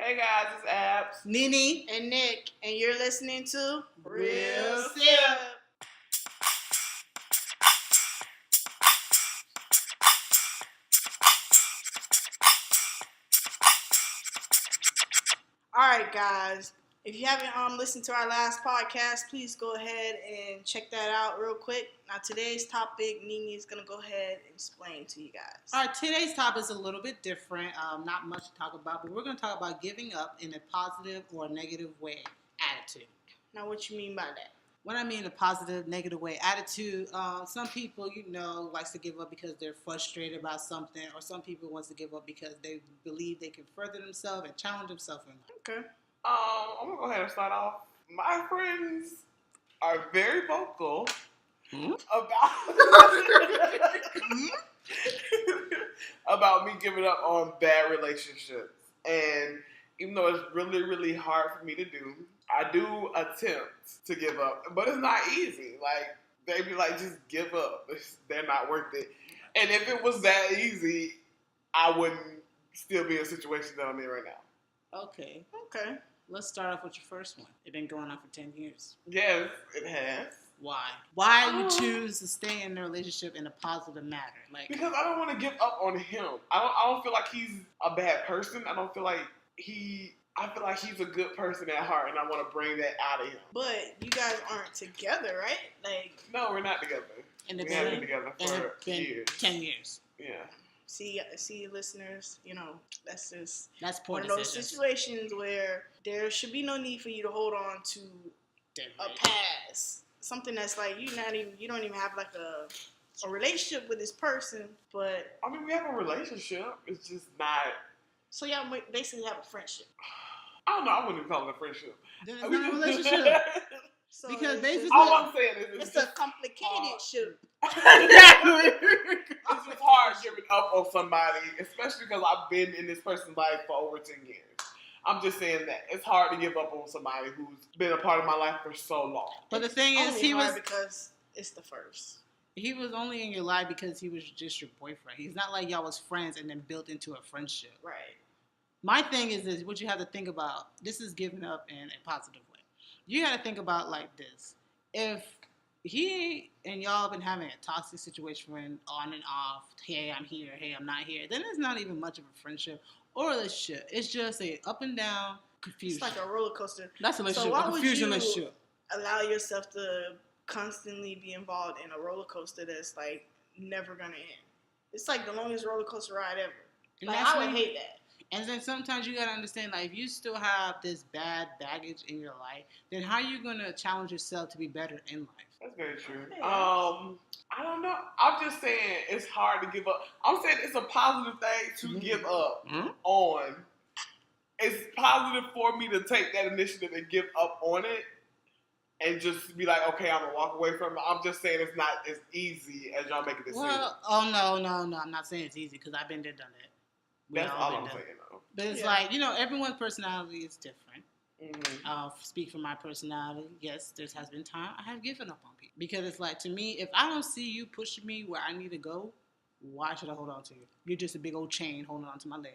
Hey guys, it's Abs, Nene, and Nick, and you're listening to Real Sip. All right, guys. If you haven't listened to our last podcast, please go ahead and check that out real quick. Now, today's topic, Nene is gonna go ahead and explain to you guys. All right, today's topic is a little bit different. Not much to talk about, but we're going to talk about giving up in a positive or negative way attitude. Now, what you mean by that? What I mean a positive, negative way attitude, some people, likes to give up because they're frustrated about something, or some people wants to give up because they believe they can further themselves and challenge themselves in life. Okay. I'm gonna go ahead and start off. My friends are very vocal about me giving up on bad relationships, and even though it's really, really hard for me to do, I do attempt to give up, but it's not easy. Like, they be like, just give up. They're not worth it. And if it was that easy, I wouldn't still be in a situation that I'm in right now. Okay. Okay. Let's start off with your first one. It's been going on for 10 years. Yes, it has. Why? Why you choose to stay in a relationship in a positive manner? Because I don't want to give up on him. I don't feel like he's a bad person. I feel like he's a good person at heart, and I want to bring that out of him. But you guys aren't together, right? No, we're not together. And we haven't been together for years. 10 years. Yeah. See, listeners, that's poor one of those situations where there should be no need for you to hold on to a past. Something that's like you don't even have like a relationship with this person, but I mean, we have a relationship. It's just not. So y'all basically have a friendship. I don't know. I wouldn't even call it a friendship. Then it's not a relationship. So because basically, all I'm saying is it's a complicated ship. It's just hard giving up on somebody, especially because I've been in this person's life for over 10 years. I'm just saying that it's hard to give up on somebody who's been a part of my life for so long. But the thing is, because it's the first. He was only in your life because he was just your boyfriend. He's not like y'all was friends and then built into a friendship. Right. My thing is this, what you have to think about, this is giving up in a positive way. You got to think about like this. If he and y'all been having a toxic situation on and off, hey, I'm here, hey, I'm not here, then it's not even much of a friendship or a relationship. It's just a up and down confusion. It's like a roller coaster. That's a relationship, so why a confusion would you relationship. Allow yourself to constantly be involved in a roller coaster that's like never gonna end? It's like the longest roller coaster ride ever. And like, I would hate that. And then sometimes you gotta understand, like, if you still have this bad baggage in your life, then how are you gonna challenge yourself to be better in life? That's very true. I don't know. I'm just saying it's hard to give up. I'm saying it's a positive thing to give up on. It's positive for me to take that initiative and give up on it and just be like, okay, I'm going to walk away from it. I'm just saying it's not as easy as y'all make it seem. Well, no. I'm not saying it's easy because I've been there, done it. That's all I'm saying, though. But it's like, everyone's personality is different. Mm-hmm. I'll speak for my personality. Yes, there has been time I have given up on people. Because it's like, to me, if I don't see you pushing me where I need to go, why should I hold on to you? You're just a big old chain holding on to my leg,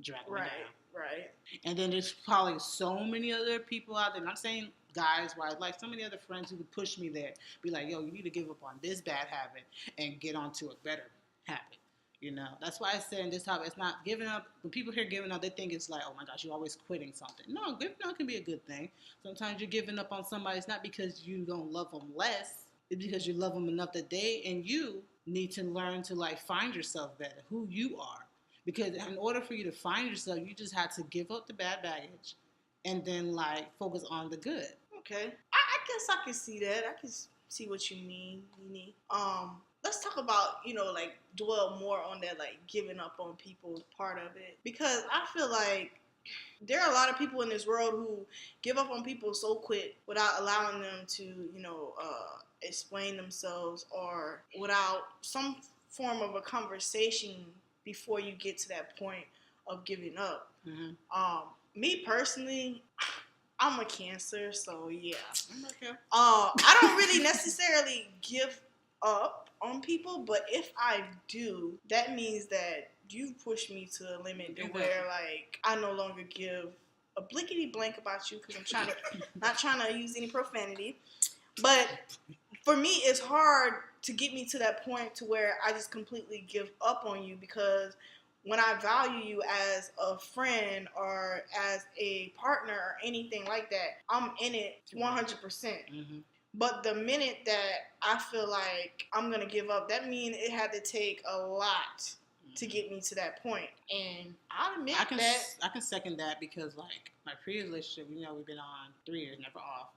dragging me down. Right. And then there's probably so many other people out there. I'm not saying guys, wives, like so many other friends who would push me there. Be like, yo, you need to give up on this bad habit and get onto a better habit. That's why I said in this topic, it's not giving up. When people hear giving up, they think it's like, oh my gosh, you're always quitting something. No, giving up can be a good thing. Sometimes you're giving up on somebody. It's not because you don't love them less. It's because you love them enough that they and you need to learn to like find yourself better, who you are. Because in order for you to find yourself, you just have to give up the bad baggage and then like focus on the good. Okay. I guess I can see that. I can see what you mean, Nene. Let's talk about, like dwell more on that, like giving up on people part of it. Because I feel like there are a lot of people in this world who give up on people so quick without allowing them to, explain themselves or without some form of a conversation before you get to that point of giving up. Mm-hmm. Me personally, I'm a Cancer, so yeah. Okay. I don't really necessarily give up on people, but if I do, that means that you've pushed me to a limit to where like I no longer give a blickety blank about you because I'm not trying to use any profanity, but for me, it's hard to get me to that point to where I just completely give up on you because when I value you as a friend or as a partner or anything like that, I'm in it 100%. Mm-hmm. But the minute that I feel like I'm going to give up, that means it had to take a lot to get me to that point. And I'll admit I can second that because, like, my previous relationship, we've been on 3 years, never off.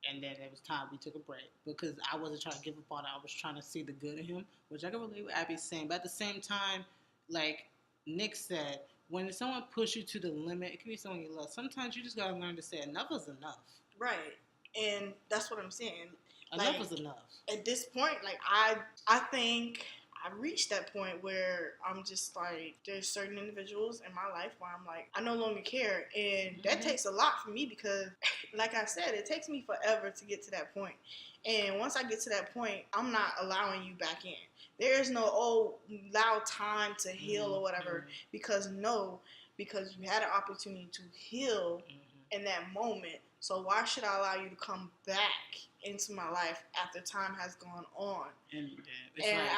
And then it was time we took a break because I wasn't trying to give up on it. I was trying to see the good in him, which I can relate with Abby's saying. But at the same time, like Nick said, when someone pushes you to the limit, it can be someone you love. Sometimes you just got to learn to say enough is enough. Right. And that's what I'm saying. Enough is enough. At this point, like, I think I reached that point where I'm just like, there's certain individuals in my life where I'm like, I no longer care. And that takes a lot for me because, like I said, it takes me forever to get to that point. And once I get to that point, I'm not allowing you back in. There is no, allow time to heal or whatever, because you had an opportunity to heal in that moment. So why should I allow you to come back into my life after time has gone on? And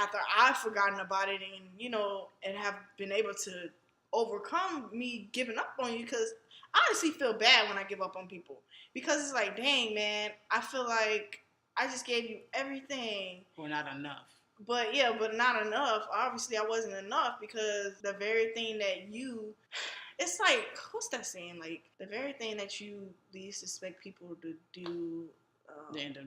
after I've forgotten about it and have been able to overcome me giving up on you, because I honestly feel bad when I give up on people. Because it's like, dang, man, I feel like I just gave you everything. Or not enough. But not enough. Obviously, I wasn't enough because the very thing that you... It's like, what's that saying? Like, the very thing that you least expect people to do, they end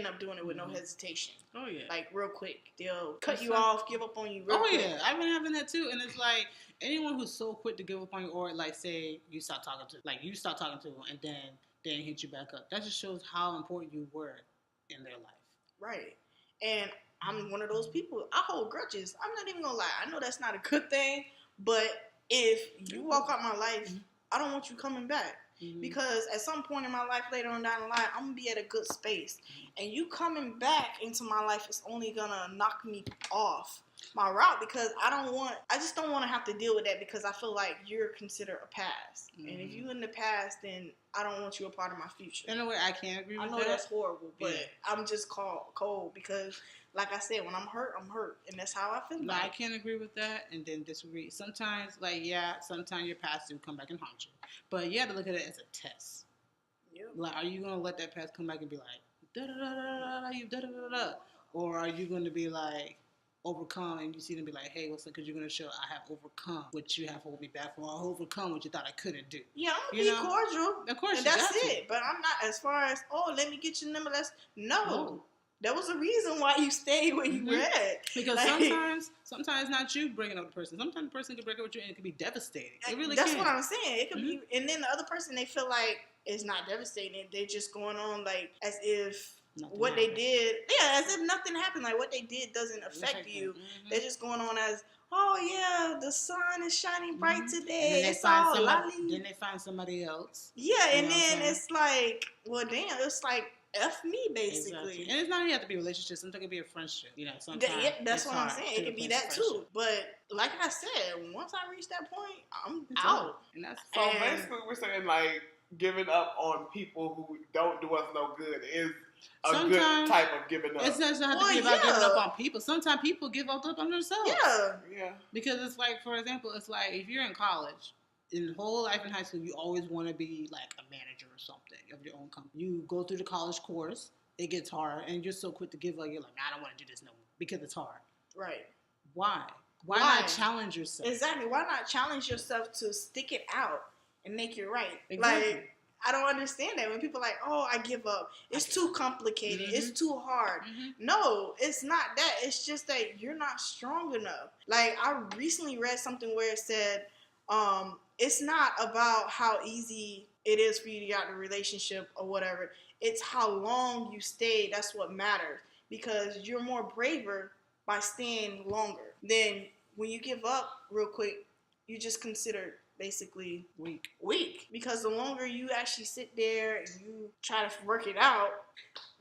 up doing it with no hesitation. Oh, yeah. Like, real quick. They'll cut you off, give up on you real Oh, quick. yeah. I've been having that, too. And it's like, anyone who's so quick to give up on you, or, like, say, you stop talking to them, and then they didn't hit you back up. That just shows how important you were in their life. Right. And I'm one of those people. I hold grudges. I'm not even going to lie. I know that's not a good thing, but... if you walk out my life, I don't want you coming back. Because at some point in my life later on down the line, I'm going to be at a good space. And you coming back into my life is only going to knock me off my route because I just don't want to have to deal with that because I feel like you're considered a past. And if you in the past, then I don't want you a part of my future. In a way, I can't agree with that. I know that's horrible, but I'm just cold because... like I said, when I'm hurt, and that's how I feel. No, I can't agree with that, and then disagree. Sometimes, sometimes your past will come back and haunt you, but you have to look at it as a test. Yeah. Like, are you gonna let that past come back and be like, da da da da da, you da da da da, or are you gonna be like overcome and you see them be like, hey, what's up? Because you're gonna show I have overcome what you have hold me back from, or overcome what you thought I couldn't do. Yeah, I'm gonna be cordial. Of course, and that's it. But I'm not as far as let me get your number. No. There was a reason why you stayed where you were at. Because sometimes not you bringing up the person. Sometimes the person can break up with you and it can be devastating. It really That's what I'm saying. It could be, and then the other person, they feel like it's not devastating. They're just going on like as if nothing happened. They did, as if nothing happened. Like what they did doesn't affect you. They're just going on as, oh yeah, the sun is shining bright today. Then they find somebody else. Yeah, and then it's like, well, damn, it's like, F me, basically. Exactly. And it's not even have to be a relationship. Sometimes it could be a friendship. Sometimes that's what I'm saying. It could be that too. But like I said, once I reach that point, I'm out. And basically, we're saying like giving up on people who don't do us no good is a good type of giving up. It doesn't have to be about giving up on people. Sometimes people give up on themselves. Yeah. Because it's like, for example, it's like if you're in college. In whole life in high school, you always want to be like a manager or something of your own company. You go through the college course, it gets hard, and you're so quick to give up. You're like, I don't want to do this no more because it's hard. Right. Why not challenge yourself? Exactly. Why not challenge yourself to stick it out and make it right? Exactly. Like, I don't understand that when people are like, oh, I give up. It's too complicated. It's too hard. No, it's not that. It's just that you're not strong enough. Like, I recently read something where it said, it's not about how easy it is for you to get out of a relationship or whatever. It's how long you stay. That's what matters. Because you're more braver by staying longer. Then when you give up real quick, you just consider basically weak. Because the longer you actually sit there and you try to work it out,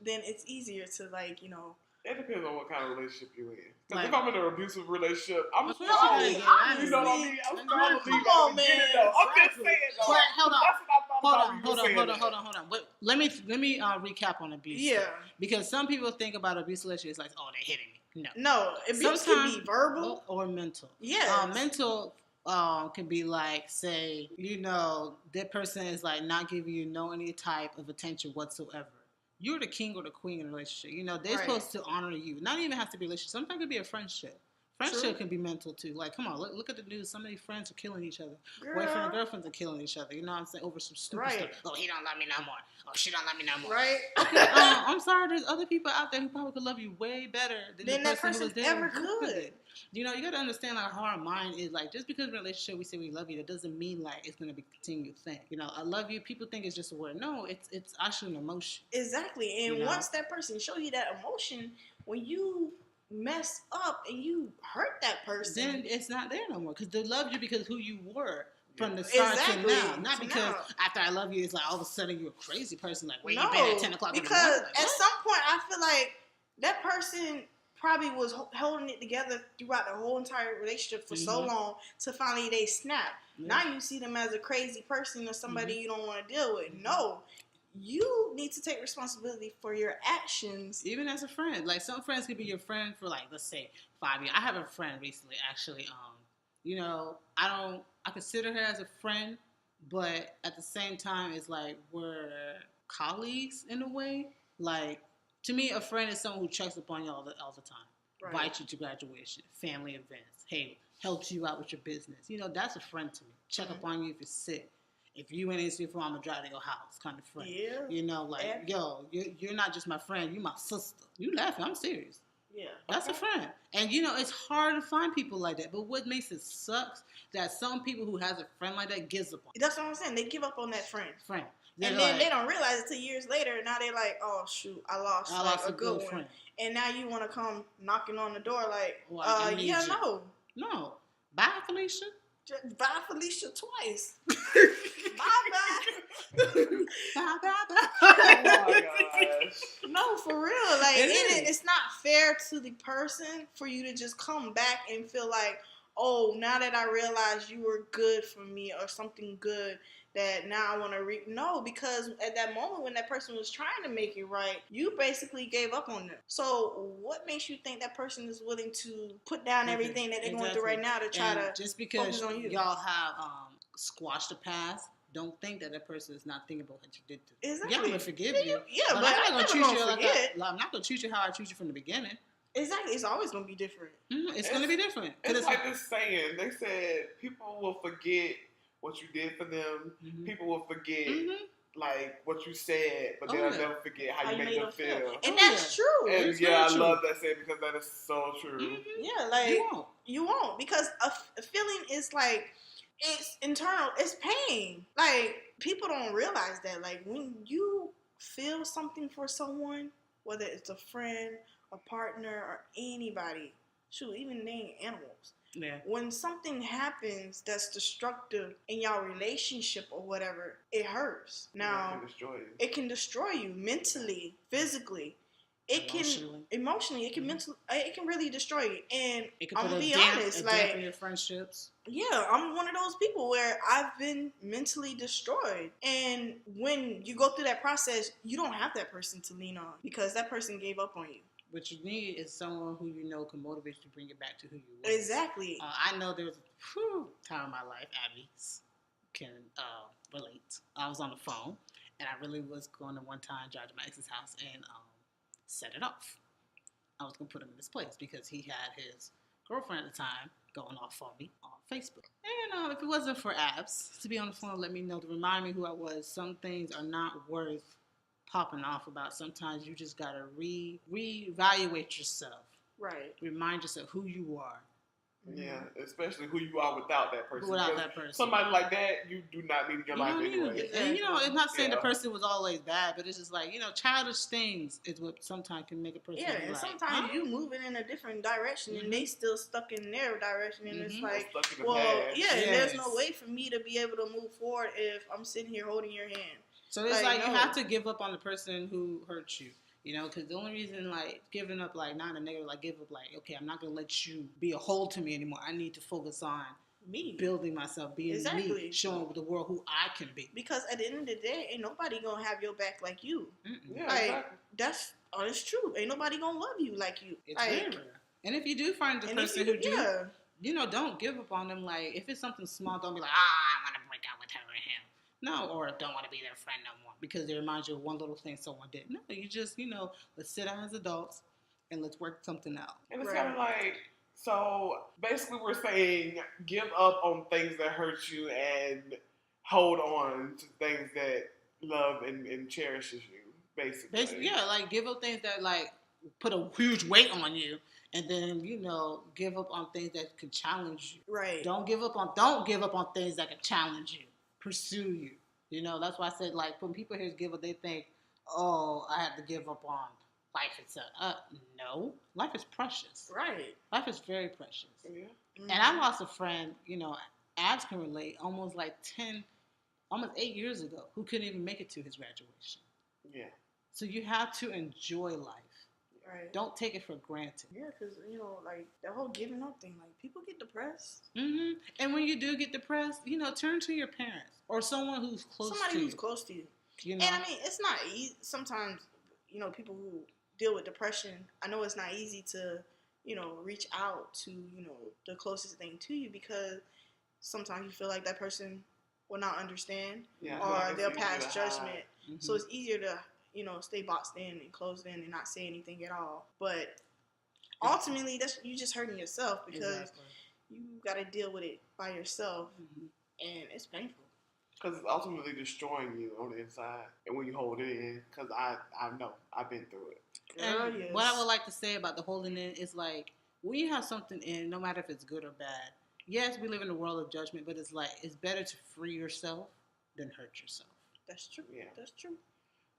then it's easier to It depends on what kind of relationship you're in. Because if I'm in an abusive relationship, I'm strong. You know what I mean? I'm strong to leave. Come on, man. I'm just saying, though. But hold on. Hold on. But let me recap on abuse. Yeah. Because some people think about abuse relationships like, oh, they're hitting me. No, abuse can be verbal or mental. Yeah. Mental can be like, say, that person is like not giving you any type of attention whatsoever. You're the king or the queen in a relationship. They're supposed to honor you. Not even have to be a relationship. Sometimes it could be a friendship. Friendship can be mental too. Like, come on, look at the news. So many friends are killing each other. Girl. Boyfriend and girlfriends are killing each other. You know what I'm saying? Over some stupid stuff. Oh, he don't love me no more. Oh, she don't love me no more. Right. Okay, I'm sorry. There's other people out there who probably could love you way better than the person who was there ever could. You got to understand like how our mind is. Like, just because in a relationship we say we love you, that doesn't mean like it's going to be a continued thing. I love you. People think it's just a word. No, it's actually an emotion. Exactly. And once that person shows you that emotion, when you mess up and you hurt that person, then it's not there no more, because they loved you because who you were from the start to now, not because after I love you it's like all of a sudden you're a crazy person, like where you been at 10 o'clock in the morning. Because at some point I feel like that person probably was holding it together throughout the whole entire relationship for so long to finally they snap. Now you see them as a crazy person or somebody you don't want to deal with. No, you need to take responsibility for your actions. Even as a friend. Like, some friends could be your friend for, like, let's say 5 years. I have a friend recently, actually. I consider her as a friend, but at the same time, it's like we're colleagues in a way. Like, to me, a friend is someone who checks up on you all the time. Right. Invites you to graduation, family events. Hey, helps you out with your business. That's a friend to me. Check up on you if you're sick. If you ain't in for, I'm gonna drive to your house, kind of friend. Yeah. You're not just my friend, you're my sister. You laughing? I'm serious. Yeah. That's a friend. And it's hard to find people like that. But what makes it sucks that some people who has a friend like that gives up on. That's what I'm saying. They give up on that friend. They're and then they don't realize it 2 years later. Now they're like, oh shoot, I lost a good one. Friend. And now you want to come knocking on the door like, No. Bye, Felicia. Bye, Felicia, twice. Bye. Oh my gosh. No, for real. Like, it's not fair to the person for you to just come back and feel like, oh, now that I realize you were good for me or something good that now I want to No, because at that moment when that person was trying to make it right, you basically gave up on them. So what makes you think that person is willing to put down everything that they're going through right now to try to just because focus on you? Y'all have squashed the past, don't think that person is not thinking about what you did to them. Exactly. Yeah, I'm gonna forgive you. Yeah, but I'm not gonna treat you I'm not gonna treat you how I treat you from the beginning. Exactly. It's always gonna be different. It's gonna be different. It's like this saying. They said people will forget what you did for them. Mm-hmm. People will forget like what you said, but they'll never forget how you made them feel. And that's true. And I love that saying because that is so true. Mm-hmm. Yeah, like you won't because a feeling is like it's internal. It's pain. Like people don't realize that. Like when you feel something for someone, whether it's a friend, a partner, or anybody, even name animals. Yeah. When something happens that's destructive in your relationship or whatever, it hurts. Now, it can destroy you mentally, physically. It can emotionally. It can mentally. It can really destroy you. And I'm gonna be honest, like your friendships. Yeah, I'm one of those people where I've been mentally destroyed. And when you go through that process, you don't have that person to lean on because that person gave up on you. What you need is someone who can motivate you to bring it back to who you were. Exactly. I know there was a time in my life, Abby can relate. I was on the phone, and I really was going to one time drive to my ex's house and set it off. I was going to put him in this place because he had his girlfriend at the time going off on me on Facebook. And if it wasn't for Abs to be on the phone, let me know, to remind me who I was, some things are not worth popping off about. Sometimes you just gotta reevaluate yourself. Right. Remind yourself who you are. Yeah, especially who you are without that person. Person. Somebody like that, you do not need in your life anyway. And it's not saying the person was always bad, but it's just like, childish things is what sometimes can make a person and like, sometimes you moving in a different direction and they still stuck in their direction and it's like, and there's no way for me to be able to move forward if I'm sitting here holding your hand. So it's like you have to give up on the person who hurt you, because the only reason, like, giving up, like, not in a negative, like, give up, like, okay, I'm not going to let you be a whole to me anymore. I need to focus on me. building myself, being Exactly. me, showing the world who I can be. Because at the end of the day, ain't nobody gonna have your back like you. Yeah, Like exactly. that's it's true. Ain't nobody gonna love you like you. It's like, very rare. And if you do find the and if person you, who do, yeah, you know, don't give up on them. Like, if it's something small, don't be like, I want to break out with her or him. No, or don't want to be their friend no more because they remind you of one little thing someone did. No, you just, you know, let's sit down as adults and let's work something out. And it's Right. kind of like, so basically we're saying give up on things that hurt you and hold on to things that love and cherishes you, basically. Yeah, like give up things that like put a huge weight on you, and then you know give up on things that can challenge you. right. Don't give up on things that can challenge you, pursue you. You know, that's why I said like when people hear give up, they think, oh, I have to give up on life itself. No, life is precious. Right. Life is very precious. Yeah. Mhm. And I lost a friend, you know, Abs can relate, almost 8 years ago, who couldn't even make it to his graduation. Yeah. So you have to enjoy life. Right. Don't take it for granted. Yeah, because you know, like that whole giving up thing, like people get depressed. Mm-hmm. And when you do get depressed, you know, turn to your parents or someone who's close Somebody to who's you. close to you. You know? And I mean, it's not easy. Sometimes, you know, people who deal with depression, I know it's not easy to, you know, reach out to, you know, the closest thing to you because sometimes you feel like that person will not understand Yeah. or they'll pass judgment. Mm-hmm. So it's easier to, you know, stay boxed in and closed in and not say anything at all. But ultimately, that's you just hurting yourself because you got to deal with it by yourself, and it's painful. Because it's ultimately destroying you on the inside, and when you hold it in, because I know I've been through it. Girl, And yes. what I would like to say about the holding in is like when you have something in, no matter if it's good or bad. Yes, we live in a world of judgment, but it's like it's better to free yourself than hurt yourself. That's true. Yeah. That's true.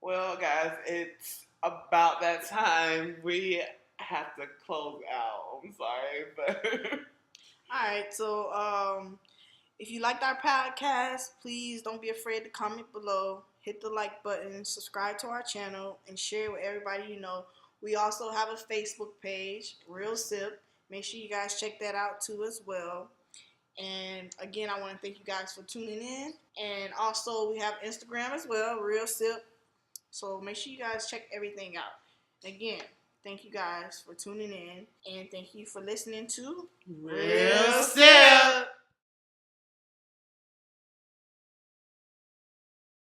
Well, guys, it's about that time. We have to close out. I'm sorry, but All right, so if you liked our podcast, please don't be afraid to comment below. Hit the like button, subscribe to our channel, and share with everybody you know. We also have a Facebook page, Real Sip. Make sure you guys check that out too as well. And again, I want to thank you guys for tuning in. And also, we have Instagram as well, Real Sip. So make sure you guys check everything out. Again, thank you guys for tuning in. And thank you for listening to Real Sip.